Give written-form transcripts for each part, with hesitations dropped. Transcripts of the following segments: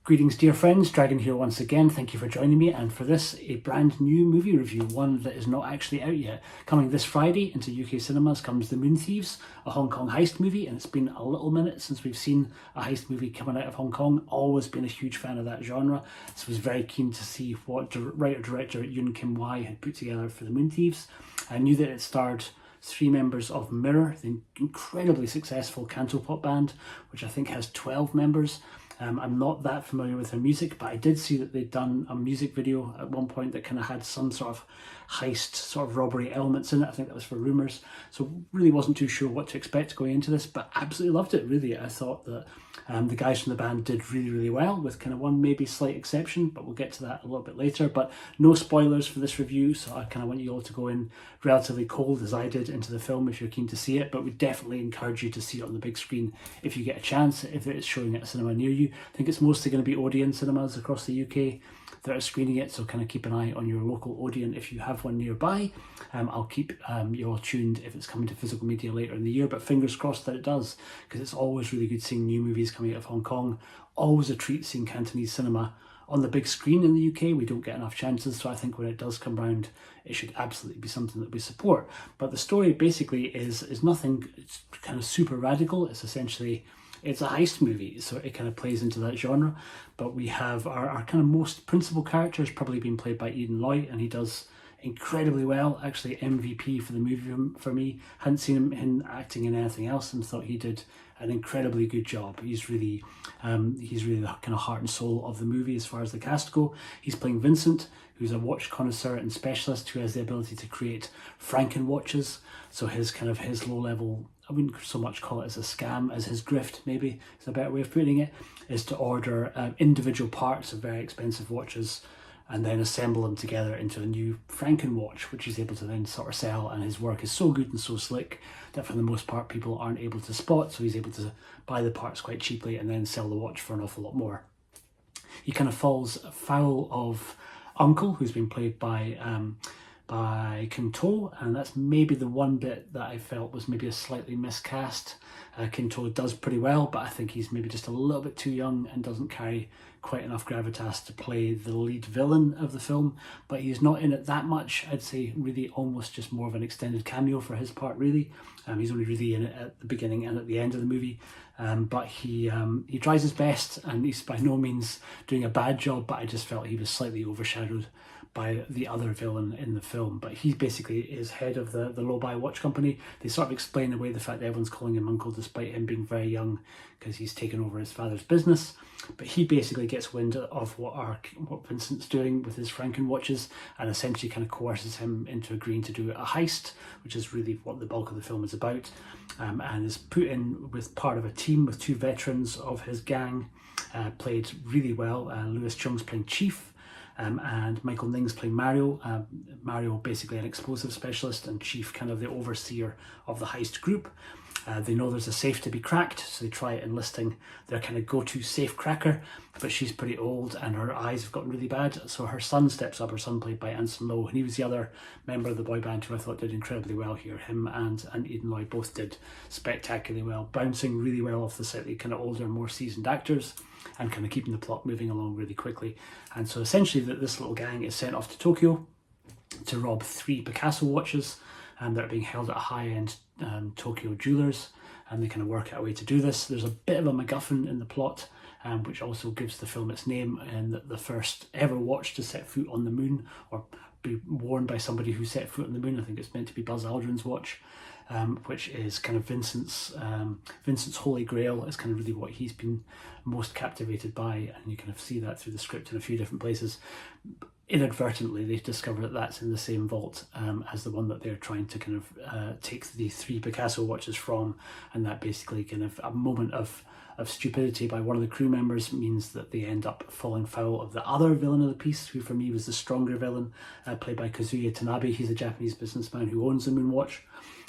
Greetings, dear friends. Dragon here once again. Thank you for joining me. And for this, a brand new movie review, one that is not actually out yet. Coming this Friday into UK cinemas comes The Moon Thieves, a Hong Kong heist movie. And it's been a little minute since we've seen a heist movie coming out of Hong Kong. Always been a huge fan of that genre. So I was very keen to see what writer-director Yun Kim Wai had put together for The Moon Thieves. I knew that it starred three members of Mirror, the incredibly successful Cantopop band, which I think has 12 members. I'm not that familiar with their music, but I did see that they'd done a music video at one point that kind of had some sort of heist, sort of robbery elements in it. I think that was for Rumours. So really wasn't too sure what to expect going into this, but absolutely loved it, really. I thought that the guys from the band did really, really well, with kind of one maybe slight exception, but we'll get to that a little bit later. But no spoilers for this review, so I kind of want you all to go in relatively cold, as I did, into the film if you're keen to see it. But we definitely encourage you to see it on the big screen if you get a chance, if it's showing at a cinema near you. I think it's mostly going to be Odeon cinemas across the UK that are screening it, so kind of keep an eye on your local Odeon if you have one nearby. I'll keep you all tuned if it's coming to physical media later in the year, but fingers crossed that it does, because it's always really good seeing new movies coming out of Hong Kong. Always a treat seeing Cantonese cinema on the big screen in the UK. We don't get enough chances, so I think when it does come round, it should absolutely be something that we support. But the story basically is nothing, it's kind of super radical. It's essentially, it's a heist movie, so it kind of plays into that genre. But we have our kind of most principal character has probably been played by Eden Loy, and he does incredibly well. Actually, MVP for the movie for me. Hadn't seen him acting in anything else, and thought he did an incredibly good job. He's really the kind of heart and soul of the movie as far as the cast go. He's playing Vincent, who's a watch connoisseur and specialist who has the ability to create Franken watches. So his low level, I wouldn't so much call it as a scam as his grift, maybe is a better way of putting it, is to order individual parts of very expensive watches and then assemble them together into a new Franken watch, which he's able to then sort of sell. And his work is so good and so slick that for the most part people aren't able to spot, so he's able to buy the parts quite cheaply and then sell the watch for an awful lot more. He kind of falls foul of Uncle, who's been played by Kinto, and that's maybe the one bit that I felt was maybe a slightly miscast. Kinto does pretty well, but I think he's maybe just a little bit too young and doesn't carry quite enough gravitas to play the lead villain of the film. But he's not in it that much. I'd say really almost just more of an extended cameo for his part, really. He's only really in it at the beginning and at the end of the movie. But he tries his best, and he's by no means doing a bad job, but I just felt he was slightly overshadowed by the other villain in the film. But he basically is head of the Low-Buy watch company. They sort of explain away the fact that everyone's calling him Uncle despite him being very young, because he's taken over his father's business. But he basically gets wind of what Vincent's doing with his Franken watches, and essentially kind of coerces him into agreeing to do a heist, which is really what the bulk of the film is about, and is put in with part of a team with two veterans of his gang, played really well. Lewis Chung's playing Chief, and Michael Ning's playing Mario. Mario basically an explosive specialist, and Chief kind of the overseer of the heist group. They know there's a safe to be cracked, so they try enlisting their kind of go-to safe cracker, but she's pretty old and her eyes have gotten really bad, so her son steps up, her son played by Anson Lo, and he was the other member of the boy band who I thought did incredibly well here. Him and Eden Loy both did spectacularly well, bouncing really well off the slightly kind of older, more seasoned actors, and kind of keeping the plot moving along really quickly. And so essentially this little gang is sent off to Tokyo to rob 3 Picasso watches that are being held at a high-end Tokyo jewelers, and they kind of work out a way to do this. There's a bit of a MacGuffin in the plot, which also gives the film its name, and the first ever watch to set foot on the moon, or be worn by somebody who set foot on the moon. I think it's meant to be Buzz Aldrin's watch, which is kind of Vincent's holy grail. Is kind of really what he's been most captivated by, and you kind of see that through the script in a few different places. Inadvertently, they discover that that's in the same vault as the one that they're trying to kind of take the 3 Picasso watches from, and that basically kind of a moment of stupidity by one of the crew members means that they end up falling foul of the other villain of the piece, who for me was the stronger villain, played by Kazuya Tanabe. He's a Japanese businessman who owns the Moon Watch,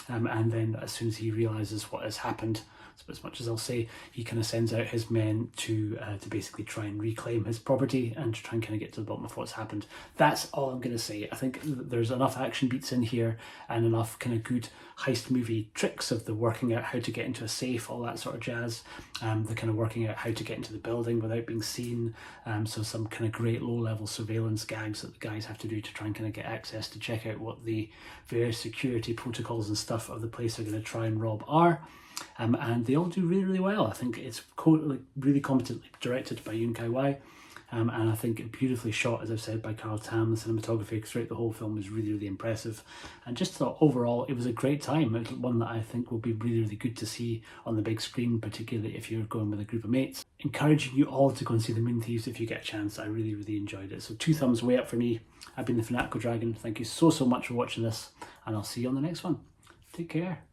and then as soon as he realizes what has happened, So as much as I'll say, he kind of sends out his men to basically try and reclaim his property and to try and kind of get to the bottom of what's happened. That's all I'm going to say. I think there's enough action beats in here and enough kind of good heist movie tricks of the working out how to get into a safe, all that sort of jazz, the kind of working out how to get into the building without being seen, so some kind of great low-level surveillance gags that the guys have to do to try and kind of get access to check out what the various security protocols and stuff of the place are going to try and rob are. And they all do really, really well. I think it's really competently directed by Yoon Kai-wai. And I think beautifully shot, as I've said, by Carl Tam. The cinematography throughout the whole film was really, really impressive. And just thought overall, it was a great time. It was one that I think will be really, really good to see on the big screen, particularly if you're going with a group of mates. Encouraging you all to go and see the Moon Thieves if you get a chance. I really, really enjoyed it. So 2 thumbs way up for me. I've been the Fanatical Dragon. Thank you so, so much for watching this. And I'll see you on the next one. Take care.